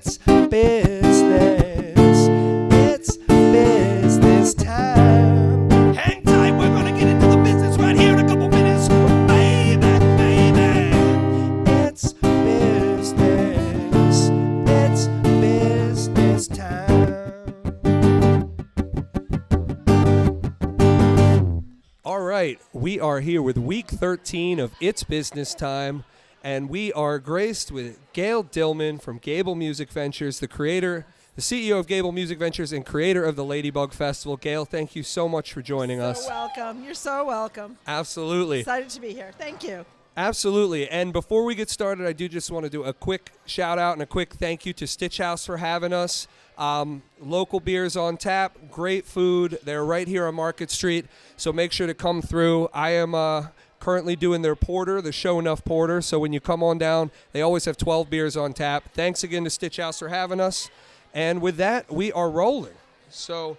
It's business. It's business time. Hang tight, we're gonna get into the business right here in a couple minutes. Baby, baby. It's business. It's business time. All right, we are here with week 13 of It's Business Time. And we are graced with Gayle Dillman from Gable Music Ventures, the CEO of Gable Music Ventures and creator of the Ladybug Festival. Gayle, thank you so much for joining us. You're welcome. You're so welcome. Absolutely. Excited to be here. Thank you. Absolutely. And before we get started, I do just want to do a quick shout out and a quick thank you to Stitch House for having us. Local beers on tap, great food. They're right here on Market Street, so make sure to come through. I am currently doing their porter, the Show Enough Porter. So when you come on down, they always have 12 beers on tap. Thanks again to Stitch House for having us. And with that, we are rolling. So,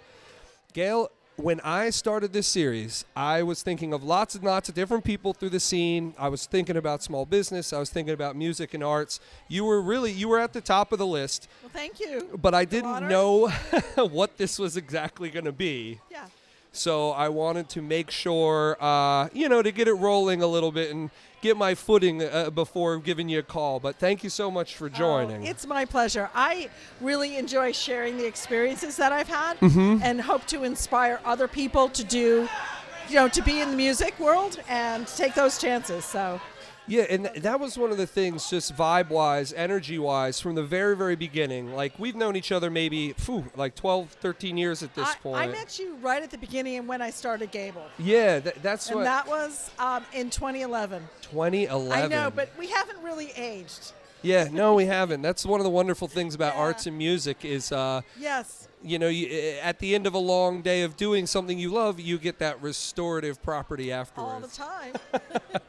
Gayle, when I started this series, I was thinking of lots and lots of different people through the scene. I was thinking about small business. I was thinking about music and arts. You were at the top of the list. Well, thank you. But I didn't know what this was exactly going to be. Yeah. So I wanted to make sure, to get it rolling a little bit and get my footing before giving you a call. But thank you so much for joining. It's my pleasure. I really enjoy sharing the experiences that I've had and hope to inspire other people to do, to be in the music world and take those chances. So. Yeah, and that was one of the things, just vibe-wise, energy-wise, from the very, very beginning. Like, we've known each other maybe, 12, 13 years at this point. I met you right at the beginning and when I started Gable. Yeah, that's what... And that was in 2011. 2011. I know, but we haven't really aged. Yeah, no, we haven't. That's one of the wonderful things about arts and music is... yes. At the end of a long day of doing something you love, you get that restorative property afterwards. All the time.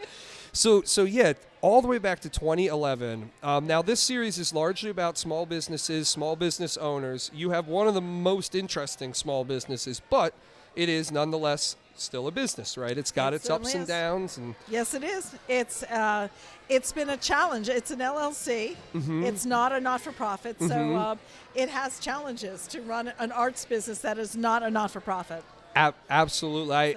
So yeah, all the way back to 2011. Now, this series is largely about small businesses, small business owners. You have one of the most interesting small businesses, but it is nonetheless still a business, right? It's got its ups and downs. And yes, it is. It's been a challenge. It's an LLC. It's not a not-for-profit, so it has challenges to run an arts business that is not a not-for-profit. Absolutely.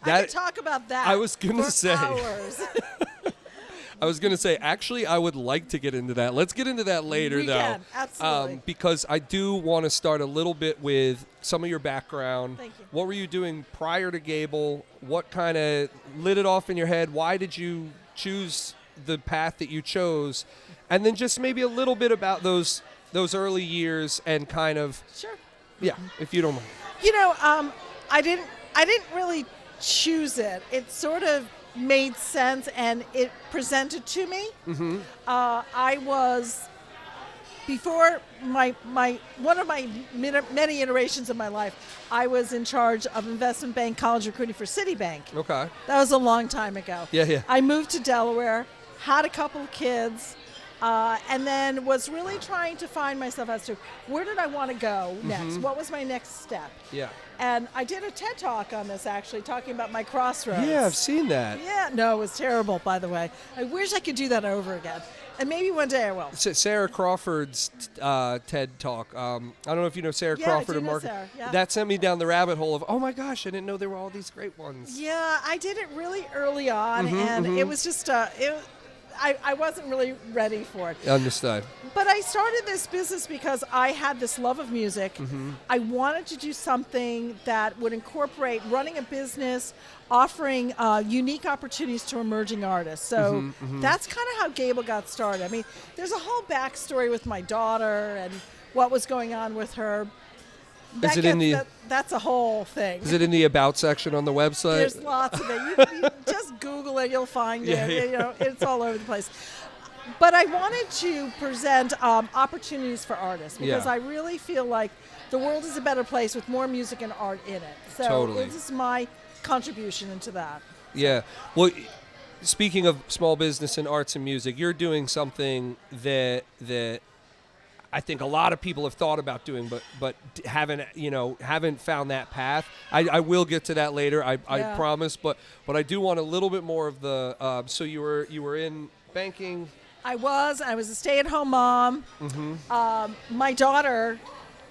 I could talk about that. I was going to say. Hours. I was going to say, actually, I would like to get into that. Let's get into that later, though. Can, absolutely. Because I do want to start a little bit with some of your background. Thank you. What were you doing prior to Gable? What kind of lit it off in your head? Why did you choose the path that you chose? And then just maybe a little bit about those early years and kind of... Sure. Yeah, if you don't mind. I didn't really choose it. It sort of made sense and it presented to me. I was, before one of my many iterations of my life, I was in charge of investment bank college recruiting for Citibank. Okay. That was a long time ago. Yeah. I moved to Delaware, had a couple of kids, and then was really trying to find myself as to where did I want to go next? What was my next step? Yeah. And I did a TED Talk on this, actually, talking about my crossroads. Yeah, I've seen that. Yeah, no, it was terrible, by the way. I wish I could do that over again. And maybe one day I will. Sarah Crawford's TED Talk. I don't know if you know Sarah Crawford. I do know Sarah, yeah. That sent me down the rabbit hole of, oh my gosh, I didn't know there were all these great ones. Yeah, I did it really early on, and it was just, I wasn't really ready for it. Understood. But I started this business because I had this love of music. I wanted to do something that would incorporate running a business, offering unique opportunities to emerging artists. So that's kind of how Gable got started. I mean, there's a whole backstory with my daughter and what was going on with her. That's a whole thing. Is it in the About section on the website? There's lots of it. You just Google it, you'll find it. Yeah. It's all over the place. But I wanted to present opportunities for artists because I really feel like the world is a better place with more music and art in it. So totally. This is my contribution into that. Yeah. Well, speaking of small business and arts and music, you're doing something that I think a lot of people have thought about doing, but haven't found that path. I will get to that later. I promise. But I do want a little bit more of the. So you were in banking. I was a stay-at-home mom. My daughter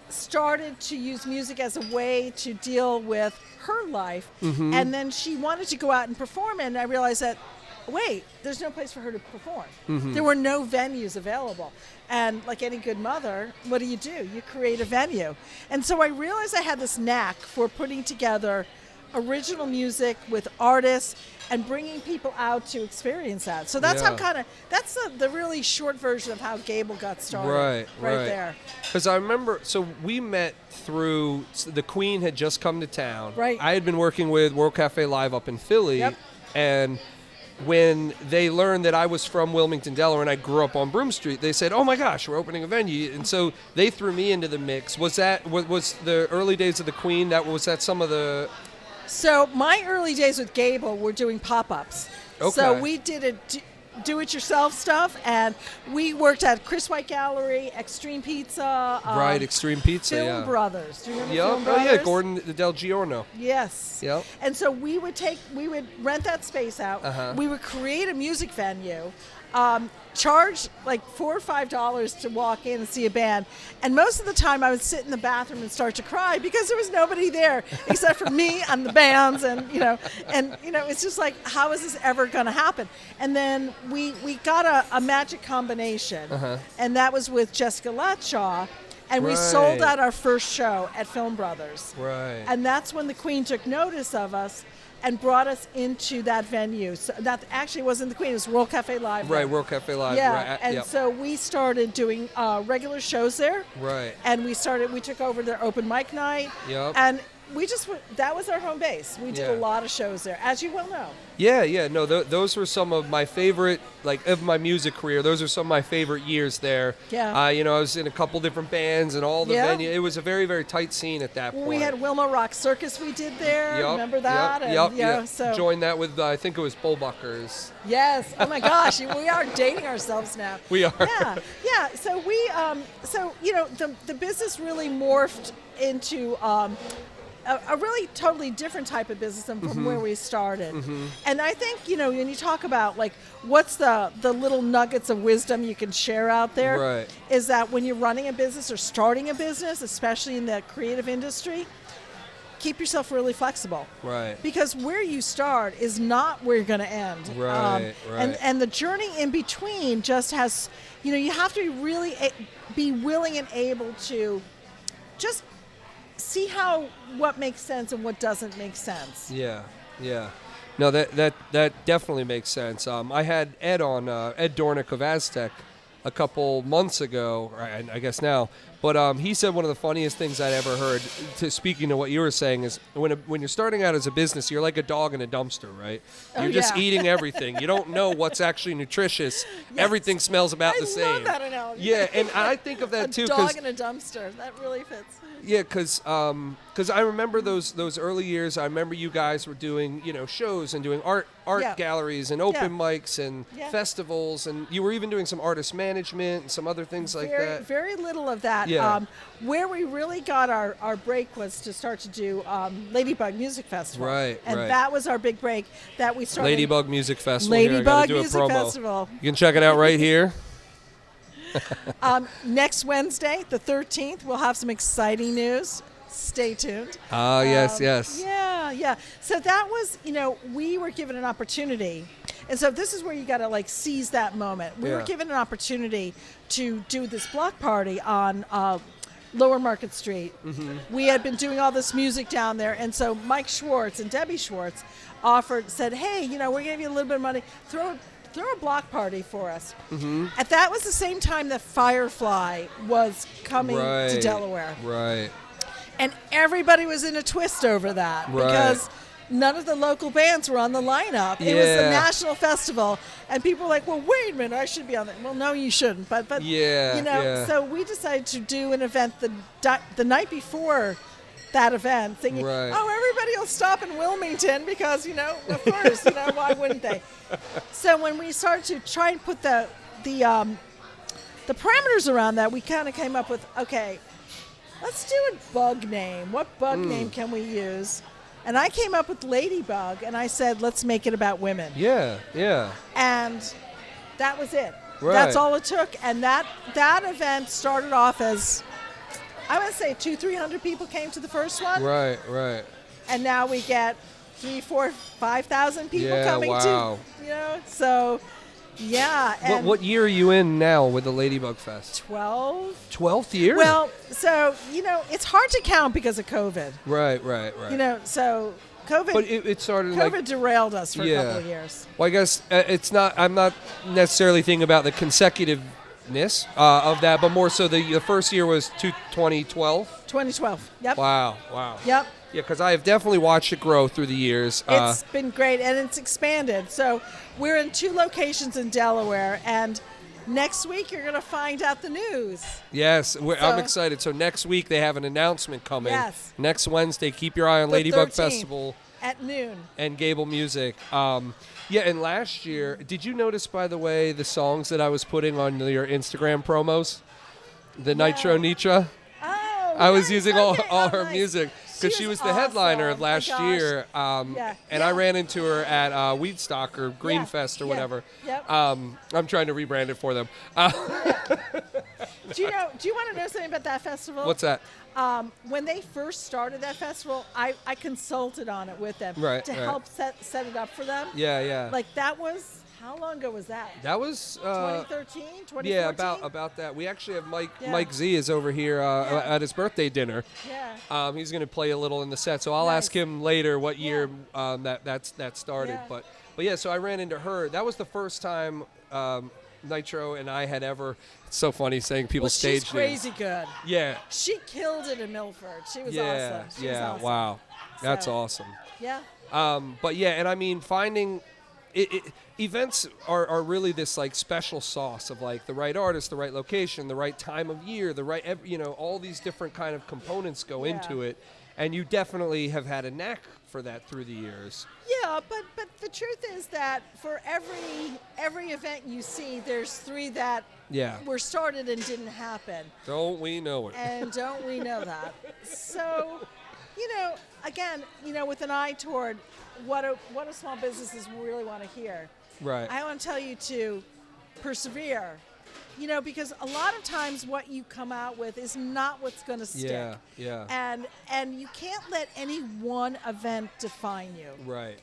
started to use music as a way to deal with her life, and then she wanted to go out and perform, and I realized that, wait, there's no place for her to perform. There were no venues available. And like any good mother, what do? You create a venue. And so I realized I had this knack for putting together original music with artists and bringing people out to experience that. So that's how that's the really short version of how Gable got started. Right there. Because I remember, so we met through, the Queen had just come to town. Right. I had been working with World Cafe Live up in Philly. And when they learned that I was from Wilmington, Delaware, and I grew up on Broome Street, they said, "Oh my gosh, we're opening a venue." And so they threw me into the mix. Was the early days of the Queen, was that some of the... So my early days with Gable were doing pop-ups. Okay. So we did do-it-yourself stuff, and we worked at Chris White Gallery, Extreme Pizza. Extreme Pizza, Film Brothers. Do you remember Film Oh Brothers? yeah, Gordon Del Giorno. Yes. Yep. And so we would rent that space out. We would create a music venue, charge like $4 or $5 to walk in and see a band. And most of the time I would sit in the bathroom and start to cry because there was nobody there except for me and the bands, and it's just like, how is this ever going to happen? And then we got a magic combination, and that was with Jessica Latshaw. And we sold out our first show at Film Brothers. Right. And that's when the Queen took notice of us and brought us into that venue. So that actually wasn't the Queen, it was World Cafe Live. Right, World Cafe Live. Yeah, Right. and so we started doing regular shows there. Right. And we took over their open mic night. Yep. And that was our home base. We did a lot of shows there, as you well know. Yeah. No, those were some of my favorite, of my music career. Those are some of my favorite years there. Yeah. I was in a couple different bands and all the venue. It was a very, very tight scene at that point. We had Wilma Rock Circus we did there. Yep, Remember that? Yep. So joined that with, I think it was Bullbuckers. Yes. Oh my gosh, we are dating ourselves now. We are. Yeah. So we, the business really morphed into a really totally different type of business than from where we started. And I think, when you talk about what's the little nuggets of wisdom you can share out there, is that when you're running a business or starting a business, especially in the creative industry, keep yourself really flexible. Right. Because where you start is not where you're going to end. Right. And the journey in between just has, you have to really be willing and able to just see what makes sense and what doesn't make sense. Yeah. No, that definitely makes sense. I had Ed on, Ed Dornick of Aztec, a couple months ago, I guess now, but he said one of the funniest things I'd ever heard, speaking to what you were saying, is when you're starting out as a business, you're like a dog in a dumpster, right? You're just eating everything. You don't know what's actually nutritious. Yes. Everything smells about the same. I love that analogy. Yeah, and I think of that too. A dog in a dumpster. That really fits. Yeah, because I remember those early years. I remember you guys were doing shows and doing art galleries and open mics and festivals, and you were even doing some artist management and some other things like that. Very little of that. Yeah. Where we really got our break was to start to do Ladybug Music Festival. Right. That was our big break that we started. Ladybug Music Festival. Ladybug Music Festival. You can check it out right here. Next Wednesday, the 13th, we'll have some exciting news. Stay tuned. Yes. Yeah. So that was, we were given an opportunity. And so this is where you got to seize that moment. We were given an opportunity to do this block party on Lower Market Street. We had been doing all this music down there. And so Mike Schwartz and Debbie Schwartz said, hey, we're going to give you a little bit of money. Throw a block party for us. And that was the same time that Firefly was coming to Delaware. Right. And everybody was in a twist over that because none of the local bands were on the lineup. It was a national festival, and people were like, well, wait a minute, I should be on that. Well, no, you shouldn't. But so we decided to do an event the night before that event, thinking, everybody will stop in Wilmington because, of course, why wouldn't they? So when we started to try and put the parameters around that, we kind of came up with, okay, let's do a bug name. What bug name can we use? And I came up with Ladybug, and I said, let's make it about women. Yeah. And that was it. Right. That's all it took. And that event started off as, I would say 200-300 people came to the first one. Right, right. And now we get 3,000, 4,000, 5,000 people coming wow. to, so yeah. And What year are you in now with the Ladybug Fest? 12. 12th year? Well, so, it's hard to count because of COVID. Right. So COVID, But it started COVID derailed us for a couple of years. Well, I guess I'm not necessarily thinking about the consecutiveness of that, but more so the first year was 2012. 2012. Yep. Wow. Yep. Yeah, because I have definitely watched it grow through the years. It's been great, and it's expanded. So we're in 2 locations in Delaware, and next week you're going to find out the news. Yes, I'm excited. So next week they have an announcement coming. Yes. Next Wednesday, keep your eye on The Ladybug 13th Festival. At noon. And Gable Music. Yeah, and last year, did you notice, by the way, the songs that I was putting on your Instagram promos? The Nitro Nitra? Oh, I was nice. using Okay. all her Nice. music. Because she was the awesome. headliner Oh my last gosh. year, Yeah. and I ran into her at Weedstock or Greenfest or whatever. Yep. I'm trying to rebrand it for them. Do you want to know something about that festival? What's that? When they first started that festival, I consulted on it with them to help set it up for them. Yeah. Like that was, how long ago was that? That was 2013, 2014? Yeah, about that. We actually have Mike Z is over here at his birthday dinner. Yeah. He's going to play a little in the set, so I'll ask him later what year that started. Yeah. But yeah, so I ran into her. That was the first time Nitro and I had ever. It's so funny saying people's stage she's crazy good. Yeah. She killed it in Milford. She was awesome. She was awesome. Wow, that's So, awesome. Yeah. But yeah, and I mean finding. Events are really this like special sauce of like the right artist, the right location, the right time of year, the right all these different kind of components go into it, and you definitely have had a knack for that through the years. Yeah, but the truth is that for every event you see, there's 3 that were started and didn't happen. Don't we know it? And don't we know that? So, again, with an eye toward what a small businesses really want to hear. Right. I want to tell you to persevere. Because a lot of times what you come out with is not what's going to stick. Yeah. And you can't let any one event define you. Right.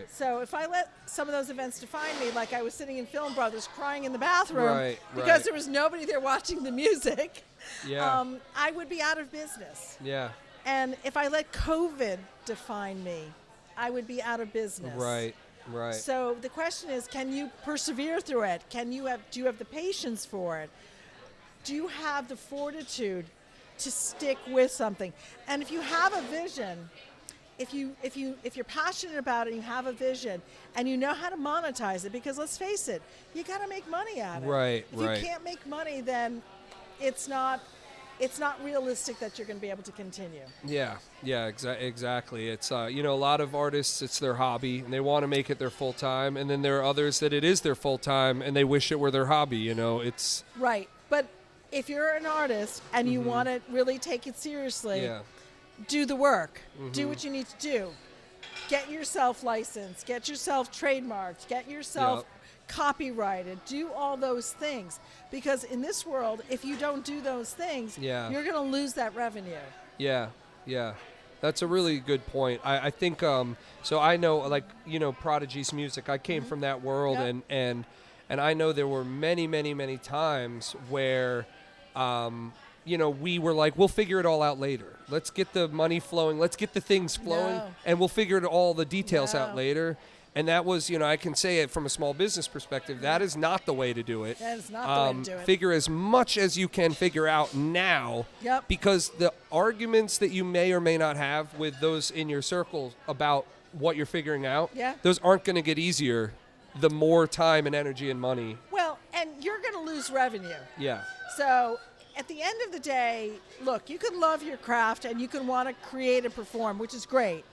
So if I let some of those events define me, like I was sitting in Film Brothers crying in the bathroom because there was nobody there watching the music, I would be out of business. Yeah. And if I let COVID define me, I would be out of business. Right. So the question is, can you persevere through it? Do you have the patience for it? Do you have the fortitude to stick with something? And if you have a vision, if you're passionate about it, and you have a vision, and you know how to monetize it, because let's face it, you got to make money at it. Right. If you can't make money, then it's not realistic that you're going to be able to continue. Yeah, exactly. It's a lot of artists, it's their hobby and they want to make it their full time, and then there are others that it is their full time and they wish it were their hobby. It's right. But if you're an artist and you want to really take it seriously, do the work. Do what you need to do. Get yourself licensed. Get yourself trademarked. Get yourself copyrighted. Do all those things, because in this world, if you don't do those things, you're going to lose that revenue. Yeah. That's a really good point. I think so I know Prodigy's music. I came from that world, and I know there were many times where we were like, we'll figure it all out later. Let's get the money flowing. Let's get the things flowing, and we'll figure all the details out later. And that was, I can say it from a small business perspective, that is not the way to do it. That is not the way to do it. Figure as much as you can figure out now. Yep. Because the arguments that you may or may not have with those in your circle about what you're figuring out, those aren't going to get easier the more time and energy and money. Well, and you're going to lose revenue. Yeah. So at the end of the day, look, you can love your craft and you can want to create and perform, which is great,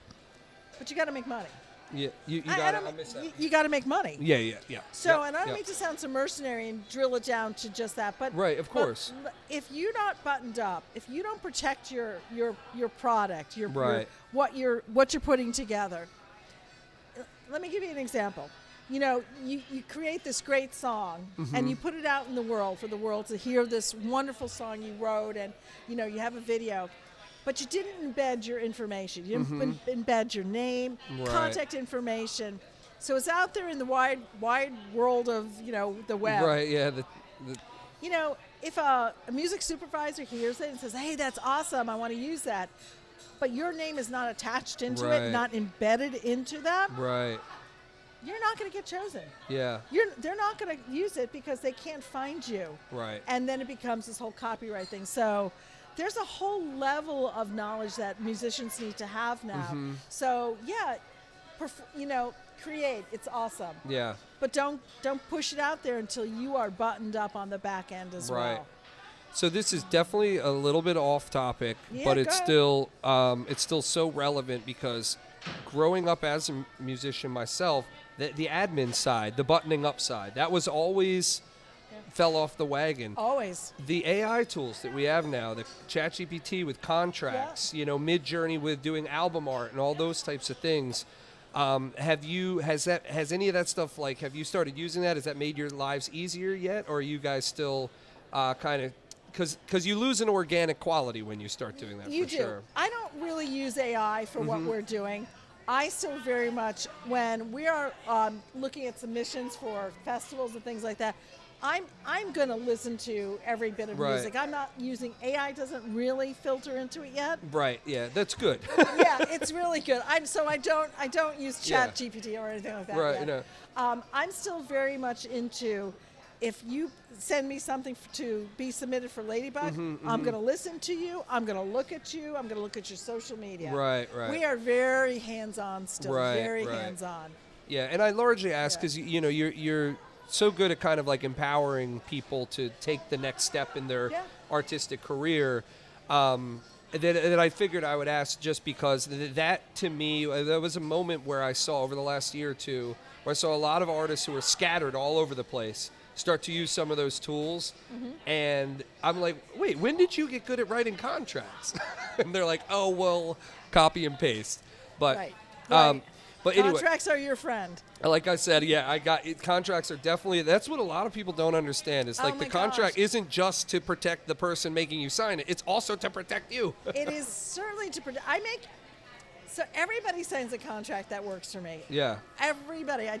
but you got to make money. Yeah, you got to miss that. You got to make money. Yeah. So, and I don't mean to sound so mercenary and drill it down to just that, but right, of course. If you're not buttoned up, if you don't protect your product, what you're putting together. Let me give you an example. you create this great song and you put it out in the world for the world to hear this wonderful song you wrote, and you have a video, but you didn't embed your information. You didn't embed your name, contact information. So it's out there in the wide world of the web. Right. Yeah. If a music supervisor hears it and says, "Hey, that's awesome, I want to use that," but your name is not attached into it, not embedded into them, right, you're not going to get chosen. Yeah. They're not going to use it because they can't find you. Right. And then it becomes this whole copyright thing. So there's a whole level of knowledge that musicians need to have now. So yeah, create. It's awesome. Yeah. But don't push it out there until you are buttoned up on the back end as well. So this is definitely a little bit off topic, Yeah, but it's go still so relevant because growing up as a musician myself, the admin side, the buttoning up side, that was always fell off the wagon. Always. The AI tools that we have now, the ChatGPT with contracts, Mid-Journey with doing album art and all those types of things. Has any of that stuff, like, have you started using that? Has that made your lives easier yet? Or are you guys still kind of, because you lose an organic quality when you start doing that, You for do. sure. I don't really use AI for what we're doing. I still very much, when we are looking at submissions for festivals and things like that, I'm going to listen to every bit of music. I'm not using AI. Doesn't really filter into it yet. Right. Yeah, that's good. Yeah, it's really good. I don't use ChatGPT or anything like that. Right. Yet. I'm still very much into, if you send me something to be submitted for Ladybug, I'm going to listen to you. I'm going to look at you. I'm going to look at your social media. Right. We are very hands-on still. Very right. hands-on. Yeah, and I largely ask because you're so good at kind of like empowering people to take the next step in their artistic career. That I figured I would ask just because that, to me, there was a moment where I saw over the last year or two where I saw a lot of artists who were scattered all over the place start to use some of those tools. And I'm like, wait, when did you get good at writing contracts? And they're like, oh, well, copy and paste. But, Right. But anyway, contracts are your friend. like I said, contracts are definitely, that's what a lot of people don't understand. It's like the contract isn't just to protect the person making you sign it. It's also to protect you. It is certainly to protect. So everybody signs a contract that works for me. Yeah. Everybody. I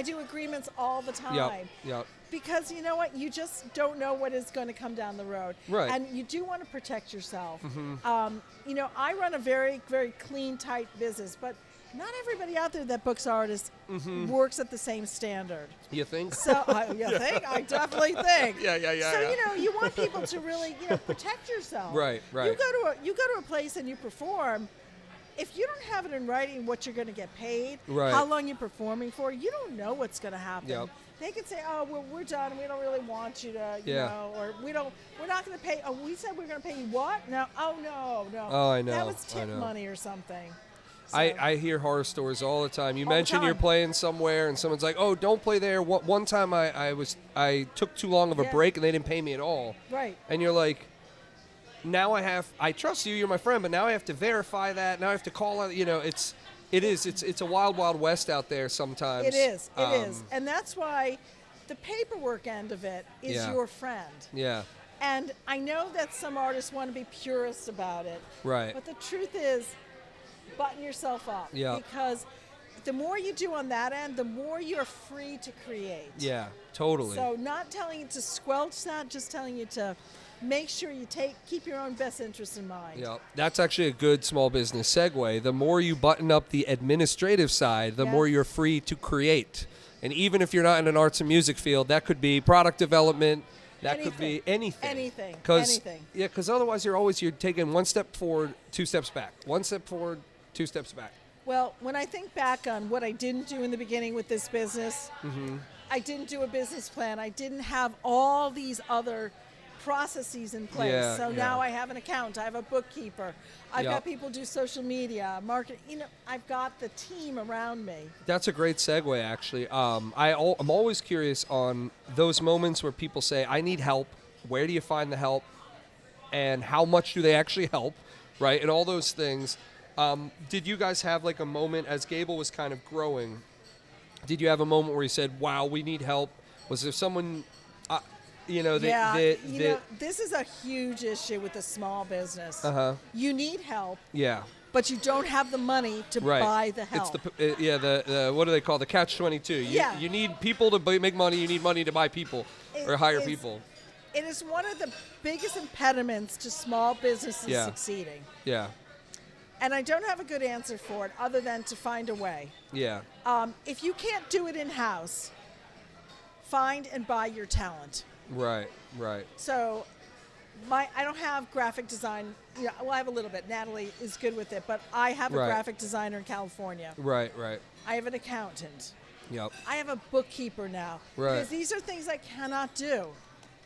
do agreements all the time. Yep. Because you know what? You just don't know what is going to come down the road. Right. And you do want to protect yourself. I run a very, very clean, tight business, but not everybody out there that books artists works at the same standard. You think? So you think? I definitely think. Yeah. So you want people to really protect yourself. Right. You go to a place and you perform. If you don't have it in writing what you're going to get paid, right, how long you're performing for, you don't know what's going to happen. Yep. They could say, "Oh, well, we're done. We don't really want you to, or we're not going to pay. Oh, we said we're going to pay you what? No. Oh, no. Oh, I know. That was tip money or something." So. I hear horror stories all the time. You mentioned you're playing somewhere and someone's like, "Oh, don't play there." One time I took too long of a break and they didn't pay me at all. Right. And you're like, now I trust you, you're my friend, but now I have to verify that. Now I have to call out, it's a wild, wild west out there sometimes. It is. And that's why the paperwork end of it is your friend. Yeah. And I know that some artists want to be purists about it. Right. But the truth is, button yourself up. Yeah. Because the more you do on that end, the more you're free to create. Yeah, totally. So not telling you to squelch that, just telling you to make sure you keep your own best interests in mind. Yeah, that's actually a good small business segue. The more you button up the administrative side, the more you're free to create. And even if you're not in an arts and music field, that could be product development. That could be anything. Anything. Yeah, because otherwise you're taking one step forward, two steps back. One step forward, two steps back. Well, when I think back on what I didn't do in the beginning with this business, I didn't do a business plan. I didn't have all these other processes in place. Now I have an accountant. I have a bookkeeper. I've got people do social media, market. I've got the team around me. That's a great segue, actually. I'm always curious on those moments where people say, "I need help." Where do you find the help? And how much do they actually help? Right? And all those things. Did you guys have like a moment as Gable was kind of growing? Did you have a moment where you said, wow, we need help? Was there someone, this is a huge issue with the small business. You need help, Yeah. but you don't have the money to buy the help. It's the what do they call the catch-22? You need people to make money. You need money to buy people or hire people. It is one of the biggest impediments to small businesses succeeding. Yeah. And I don't have a good answer for it other than to find a way. Yeah. If you can't do it in-house, find and buy your talent. Right. So I don't have graphic design. Well, I have a little bit. Natalie is good with it, but I have a graphic designer in California. Right. I have an accountant. Yep. I have a bookkeeper now. Right. Because these are things I cannot do.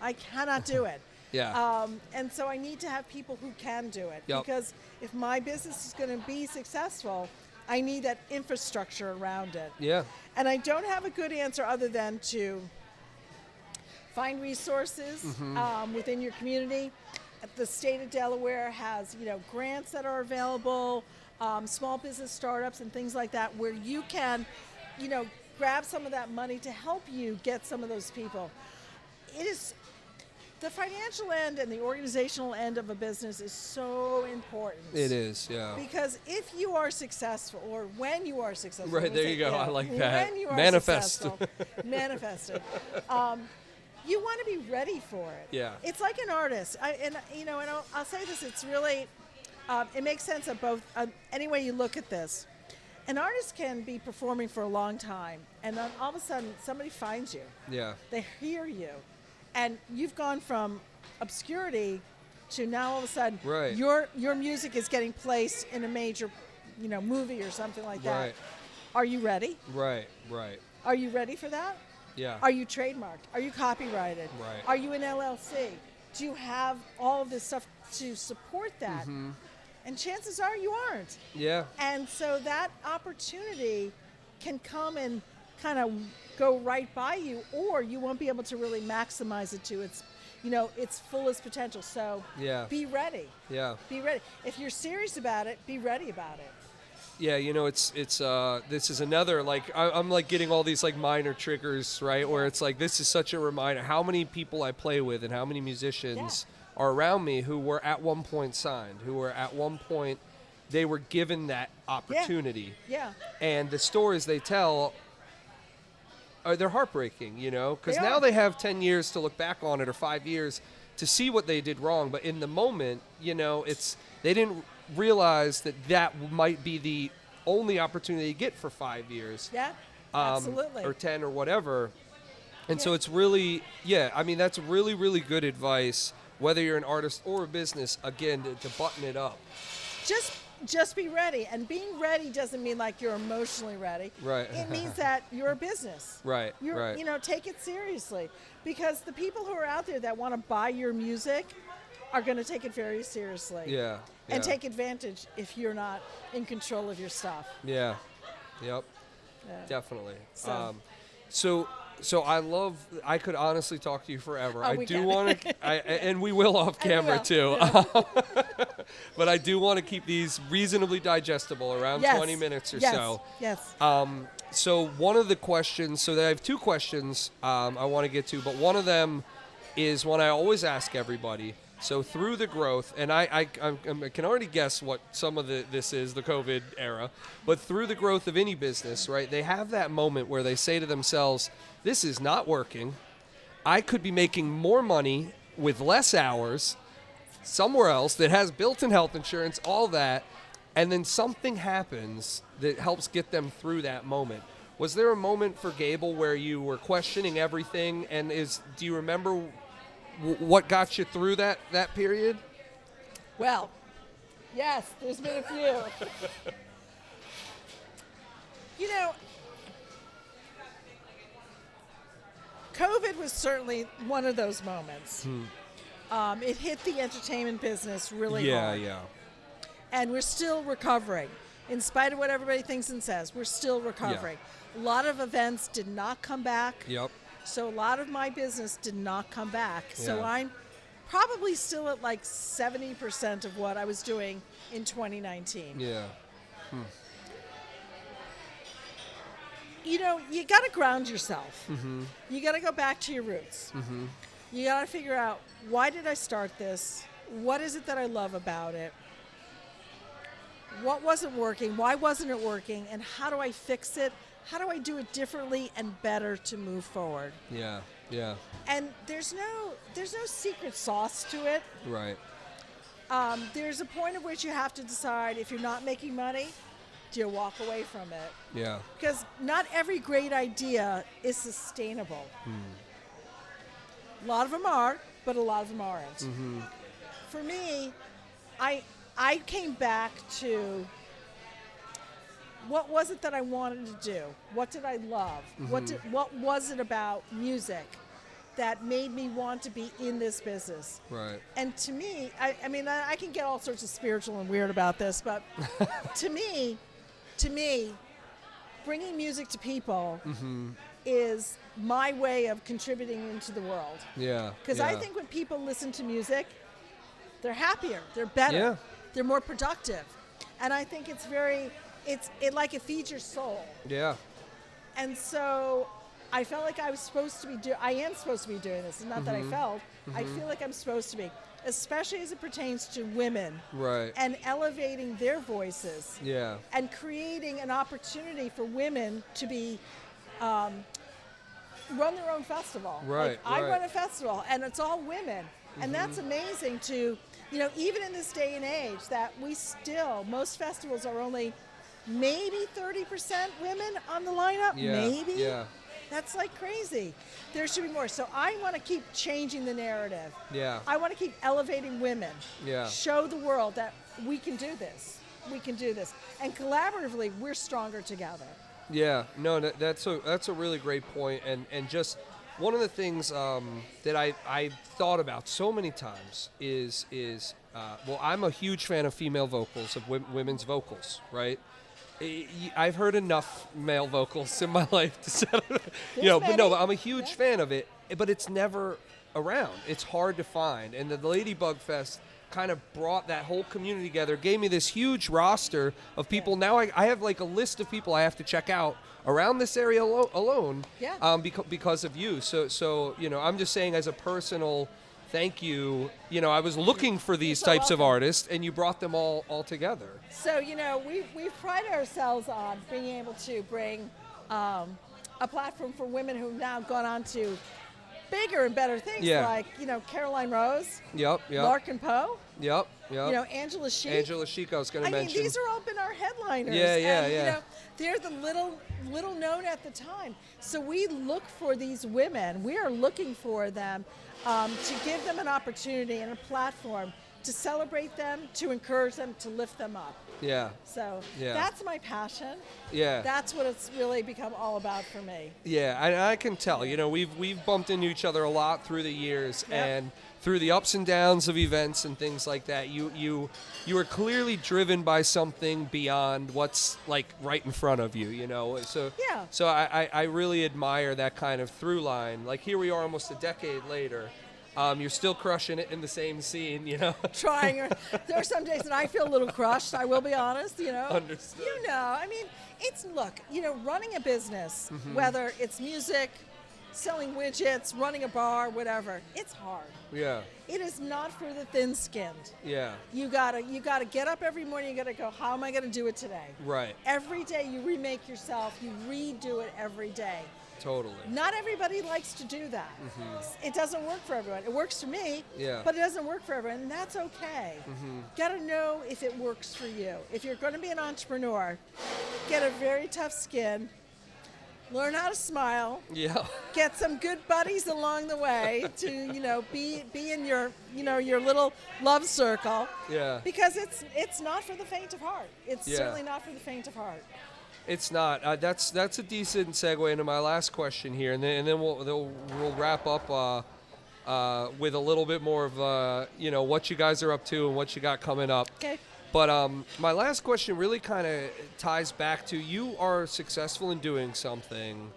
I cannot do it. Yeah. And so I need to have people who can do it. Yep. Because if my business is going to be successful, I need that infrastructure around it. Yeah. And I don't have a good answer other than to find resources within your community. The state of Delaware has, grants that are available, small business startups and things like that, where you can, grab some of that money to help you get some of those people. It is the financial end and the organizational end of a business is so important. It is, yeah. Because if you are successful, or when you are successful, right there you go. I like that. When you are manifest it. You want to be ready for it. Yeah. It's like an artist. I'll say this. It's really, it makes sense of both. Any way you look at this, an artist can be performing for a long time, and then all of a sudden somebody finds you. Yeah. They hear you, and you've gone from obscurity to now all of a sudden your music is getting placed in a major, movie or something like that. Right. Are you ready? Right. Are you ready for that? Yeah. Are you trademarked? Are you copyrighted? Right. Are you an LLC? Do you have all of this stuff to support that? Mm-hmm. And chances are you aren't. Yeah. And so that opportunity can come and kind of go right by you, or you won't be able to really maximize it to its fullest potential. So be ready. Yeah. Be ready. If you're serious about it, be ready about it. Yeah, it's this is another, I'm like getting all these like minor triggers, right? Where it's like, this is such a reminder how many people I play with and how many musicians are around me who were at one point signed, who were at one point, they were given that opportunity. Yeah. And the stories they tell they're heartbreaking, because They now are. they have 10 years to look back on it, or 5 years to see what they did wrong. But in the moment, they didn't realize that might be the only opportunity they get for 5 years. Yeah, absolutely. Or 10 or whatever. And so it's really, that's really, really good advice, whether you're an artist or a business, again, to button it up. Just be ready. And being ready doesn't mean like you're emotionally ready. Right. It means that you're a business. Right. Take it seriously. Because the people who are out there that want to buy your music are going to take it very seriously. Yeah. And take advantage if you're not in control of your stuff. Yeah. Yep. Yeah. Definitely. So So I could honestly talk to you forever. Oh, I we do can. want to, and we will off camera too. Yeah. But I do want to keep these reasonably digestible, around 20 minutes or so. Yes. So one of the questions, I have two questions I want to get to, but one of them is one I always ask everybody. So through the growth, and I can already guess what some of this is, the COVID era, but through the growth of any business, right, they have that moment where they say to themselves, this is not working. I could be making more money with less hours somewhere else that has built-in health insurance, all that, and then something happens that helps get them through that moment. Was there a moment for Gable where you were questioning everything, and do you remember what got you through that period? Well, yes, there's been a few. COVID was certainly one of those moments. It hit the entertainment business really hard. Yeah. And we're still recovering. In spite of what everybody thinks and says, we're still recovering. A lot of events did not come back. Yep. So a lot of my business did not come back. So Yeah. I'm probably still at like 70% of what I was doing in 2019. Yeah. you got to ground yourself. You got to go back to your roots. You got to figure out, why did I start this? What is it that I love about it? What wasn't working? Why wasn't it working? And how do I fix it? How do I do it differently and better to move forward? Yeah. And there's no secret sauce to it. Right. There's a point at which you have to decide, if you're not making money, do you walk away from it? Yeah. Because not every great idea is sustainable. A lot of them are, but a lot of them aren't. For me, I came back to, what was it that I wanted to do? What did I love? What was it about music that made me want to be in this business? Right. And to me, I mean, I can get all sorts of spiritual and weird about this, but to me, bringing music to people is my way of contributing into the world. Yeah. Because I think when people listen to music, they're happier, they're better, they're more productive. And I think it feeds your soul. Yeah. And so I felt like I am supposed to be doing this. It's not that I felt. I feel like I'm supposed to be, especially as it pertains to women. Right. And elevating their voices. Yeah. And creating an opportunity for women to be, run their own festival. Right. Like, I run a festival, and it's all women. And that's amazing to, even in this day and age, that most festivals are only maybe 30% women on the lineup. Yeah. Maybe. Yeah. That's like crazy. There should be more. So I want to keep changing the narrative. Yeah. I want to keep elevating women. Yeah. Show the world that we can do this. We can do this. And collaboratively, we're stronger together. Yeah. No, that's a really great point. And just one of the things that I thought about so many times is I'm a huge fan of female vocals, of women's vocals, right? I've heard enough male vocals in my life to set but I'm a huge fan of it, but it's never around. It's hard to find. And the Ladybug Fest kind of brought that whole community together, gave me this huge roster of people. Now I have like a list of people I have to check out around this area alone because of you. So I'm just saying, as a personal thank you. I was looking for these types of artists, and you brought them all together. So, we pride ourselves on being able to bring a platform for women who've now gone on to bigger and better things, like, Caroline Rose, Larkin Poe, Angela Sheik. Angela Sheik, I was going to mention. I mean, these are all been our headliners. Yeah. They're the little known at the time. So we look for these women. We are looking for them to give them an opportunity and a platform to celebrate them, to encourage them, to lift them up. Yeah. So that's my passion. Yeah. That's what it's really become all about for me. Yeah, I can tell. We've bumped into each other a lot through the years, and through the ups and downs of events and things like that. You are clearly driven by something beyond what's like right in front of you. So I really admire that kind of through line. Like, here we are almost a decade later. You're still crushing it in the same scene, Trying. There are some days that I feel a little crushed, I will be honest, Understood. I mean, running a business, whether it's music, selling widgets, running a bar, whatever, it's hard. Yeah. It is not for the thin-skinned. Yeah. You gotta get up every morning, you gotta go, how am I gonna do it today? Right. Every day you remake yourself, you redo it every day. Totally. Not everybody likes to do that. It doesn't work for everyone. It works for me, but it doesn't work for everyone, and that's okay. Gotta know if it works for you. If you're gonna be an entrepreneur, get a very tough skin, learn how to smile, get some good buddies along the way to, be in your, your little love circle. Yeah. Because it's not for the faint of heart. It's certainly not for the faint of heart. It's not. That's a decent segue into my last question here, and then we'll wrap up with a little bit more of what you guys are up to and what you got coming up. Okay. But my last question really kind of ties back to, you are successful in doing something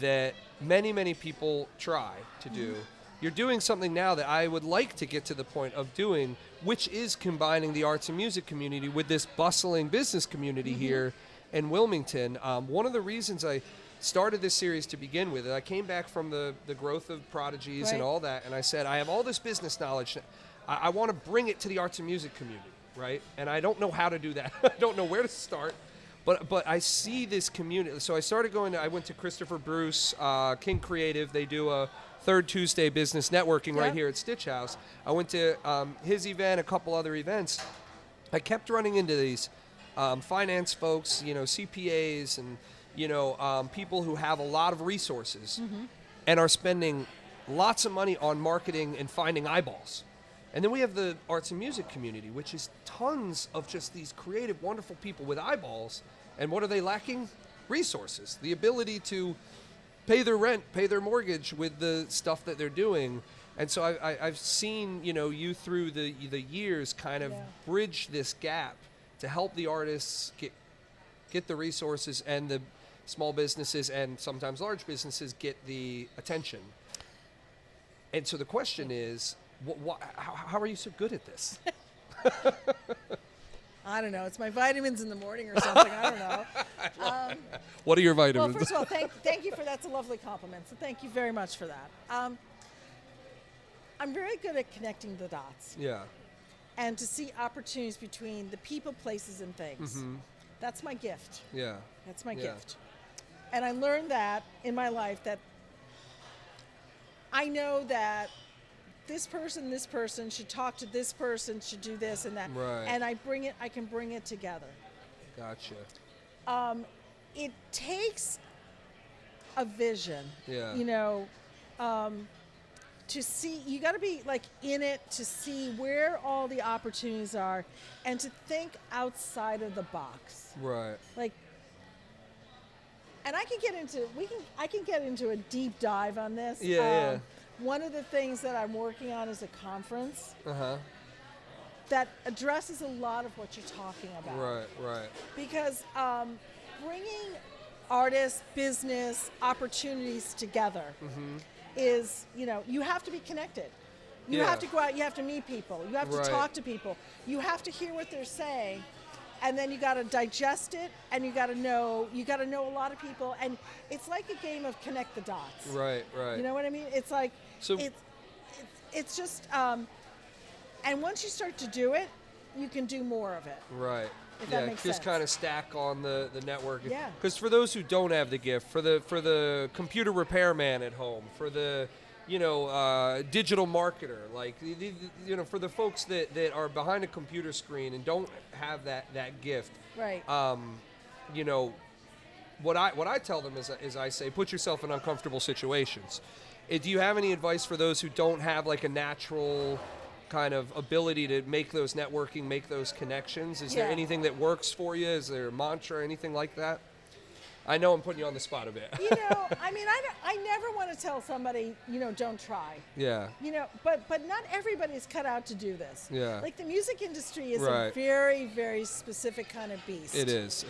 that many people try to do. You're doing something now that I would like to get to the point of doing, which is combining the arts and music community with this bustling business community here in Wilmington. One of the reasons I started this series to begin with. And I came back from the growth of Prodigies and Right. all that, and I said, I have all this business knowledge. I want to bring it to the arts and music community, right? And I don't know how to do that. I don't know where to start. But I see this community. So I started I went to Christopher Bruce, King Creative. They do a third Tuesday business networking right Yep. here at Stitch House. I went to his event, a couple other events. I kept running into these finance folks, CPAs and, people who have a lot of resources and are spending lots of money on marketing and finding eyeballs. And then we have the arts and music community, which is tons of just these creative, wonderful people with eyeballs. And what are they lacking? Resources. The ability to pay their rent, pay their mortgage with the stuff that they're doing. And so I've seen, you through the years kind of bridge this gap to help the artists get the resources and the small businesses and sometimes large businesses get the attention. And so the question is, how are you so good at this? I don't know. It's my vitamins in the morning or something. I don't know. What are your vitamins? Well, first of all, thank you for that's a lovely compliment. So thank you very much for that. I'm very good at connecting the dots Yeah. and to see opportunities between the people, places, and things. That's my gift. Yeah. That's my Yeah. gift. And I learned that in my life that I know that this person should talk to this person, should do this and that. Right. And I can bring it together. Gotcha. It takes a vision. Yeah. To see, you got to be like in it to see where all the opportunities are and to think outside of the box. Right. Like, and I can get into a deep dive on this. Yeah. One of the things that I'm working on is a conference Uh-huh. that addresses a lot of what you're talking about. Right. Because bringing artists, business, opportunities together is, you have to be connected. You Yeah. have to go out, you have to meet people, you have to Right. talk to people, you have to hear what they're saying, and then you got to digest it, and you got to know a lot of people, and it's like a game of connect the dots. Right. You know what I mean? It's like, So- it's just, and once you start to do it, you can do more of it. Right. If Yeah, that makes just sense. kind of stack on the network. Yeah. Because for those who don't have the gift, for the computer repairman at home, for the digital marketer, like for the folks that are behind a computer screen and don't have that gift. Right. What I tell them is I say, put yourself in uncomfortable situations. Do you have any advice for those who don't have like a natural kind of ability to make those networking, make those connections? Is there Yeah. anything that works for you? Is there a mantra, anything like that? I know I'm putting you on the spot a bit. I never want to tell somebody, don't try. Yeah. But not everybody's cut out to do this. Yeah. Like the music industry is a Right. very, very specific kind of beast. It is.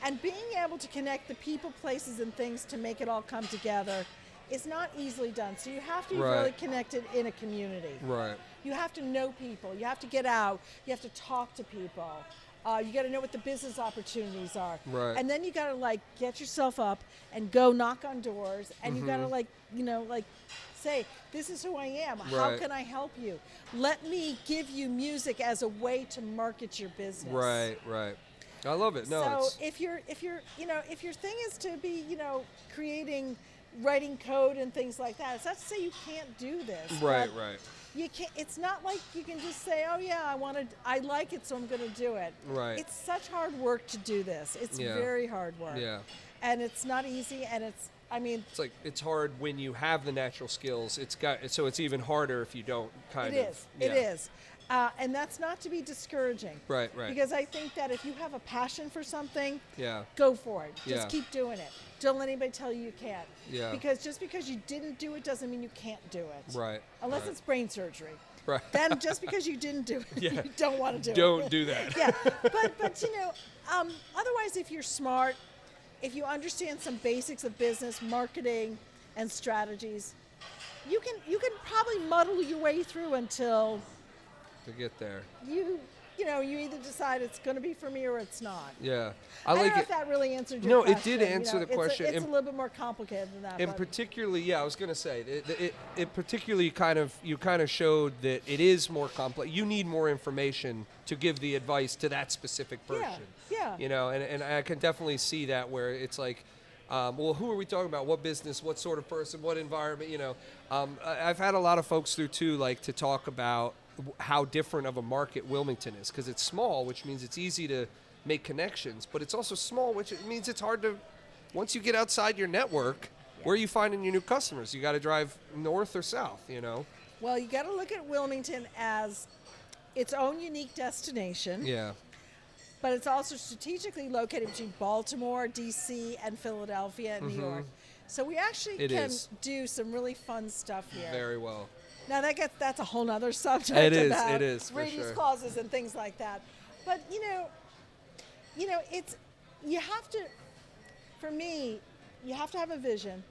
And being able to connect the people, places, and things to make it all come together is not easily done. So you have to be Right. really connected in a community. Right. You have to know people. You have to get out. You have to talk to people. You got to know what the business opportunities are. Right. And then you got to get yourself up and go knock on doors. And you got to say, this is who I am. How Right. can I help you? Let me give you music as a way to market your business. Right. I love it. No. So if your thing is to be, writing code and things like that, it's not to say you can't do this. Right. but you can't. It's not like you can just say, "Oh yeah, I like it, so I'm going to do it." Right. It's such hard work to do this. It's Yeah. very hard work. Yeah. And it's not easy. And It's like it's hard when you have the natural skills. It's even harder if you don't. Kind of. It is. And that's not to be discouraging. Right. Because I think that if you have a passion for something, Yeah. go for it. Just Yeah. keep doing it. Don't let anybody tell you can't. Yeah. Because just because you didn't do it doesn't mean you can't do it. Right. Unless right. it's brain surgery. Right. Then just because you didn't do it, Yeah. you don't want to do it. Don't do that. Yeah. But otherwise, if you're smart, if you understand some basics of business, marketing, and strategies, you can probably muddle your way through until To get there. you you either decide it's going to be for me or it's not. Yeah. I don't like know it. if that really answered your No, question. it did answer the question. It's a little bit more complicated than that. And particularly, I was going to say, it particularly you kind of showed that it is more complex. You need more information to give the advice to that specific person. Yeah. And I can definitely see that where it's like, well, who are we talking about? What business? What sort of person? What environment? I've had a lot of folks through too, like to talk about how different of a market Wilmington is, because it's small, which means it's easy to make connections, but it's also small, which means it's hard to, once you get outside your network, where are you finding your new customers? You got to drive north or south, Well, you got to look at Wilmington as its own unique destination. Yeah. But it's also strategically located between Baltimore, D.C., and Philadelphia and New York. So we actually can do some really fun stuff here. Very well. Now that's a whole nother subject. It is. About It is. radius clauses and things like that. But it's you have to. For me, you have to have a vision,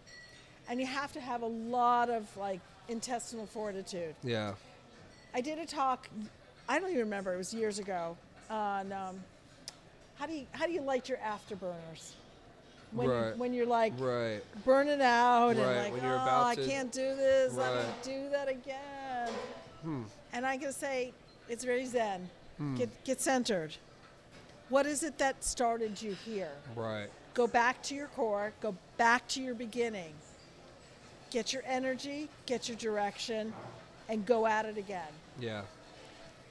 and you have to have a lot of intestinal fortitude. Yeah. I did a talk. I don't even remember. It was years ago on how do you light your afterburners when you're burning out and when you're about I can't do this. I Right. don't do that again. And I can say it's very zen. Get centered. What is it that started you here? Right. Go back to your core. Go back to your beginning. Get your energy. Get your direction, and go at it again. Yeah.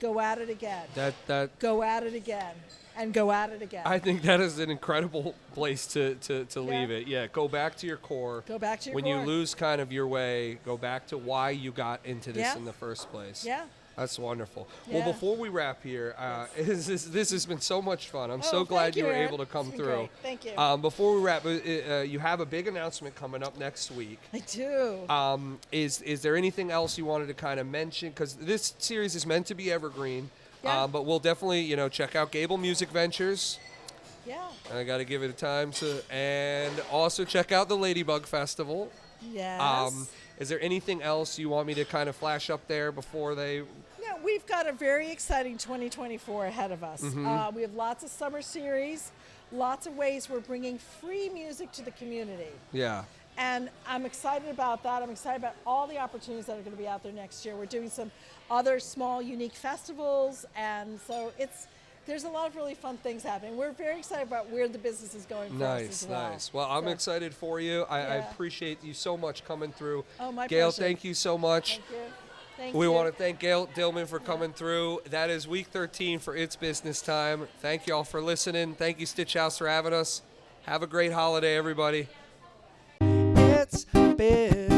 Go at it again. That Go at it again. And go at it again. I think that is an incredible place to leave it. Yeah, go back to your core. Go back to your when core. you lose kind of your way, go back to why you got into this in the first place. Yeah. That's wonderful. Yeah. Well, before we wrap here, this has been so much fun. I'm so thank glad you were Aaron. able to come It's been through. great. Thank you. Before we wrap, you have a big announcement coming up next week. I do. Is there anything else you wanted to kind of mention? Because this series is meant to be evergreen. Yeah. But we'll definitely, check out Gable Music Ventures. Yeah. I got to give it a time and also check out the Ladybug Festival. Yes. Is there anything else you want me to kind of flash up there before they? Yeah, we've got a very exciting 2024 ahead of us. We have lots of summer series, lots of ways we're bringing free music to the community. Yeah. And I'm excited about that. I'm excited about all the opportunities that are going to be out there next year. We're doing some other small, unique festivals, and so there's a lot of really fun things happening. We're very excited about where the business is going for us as well. Nice. Well, I'm excited for you. I appreciate you so much coming through. Oh, my Gayle, pleasure. thank you so much. Thank you. Thank We you. want to thank Gayle Dillman for coming through. That is week 13 for It's Business Time. Thank you all for listening. Thank you, Stitch House, for having us. Have a great holiday, everybody. It's business.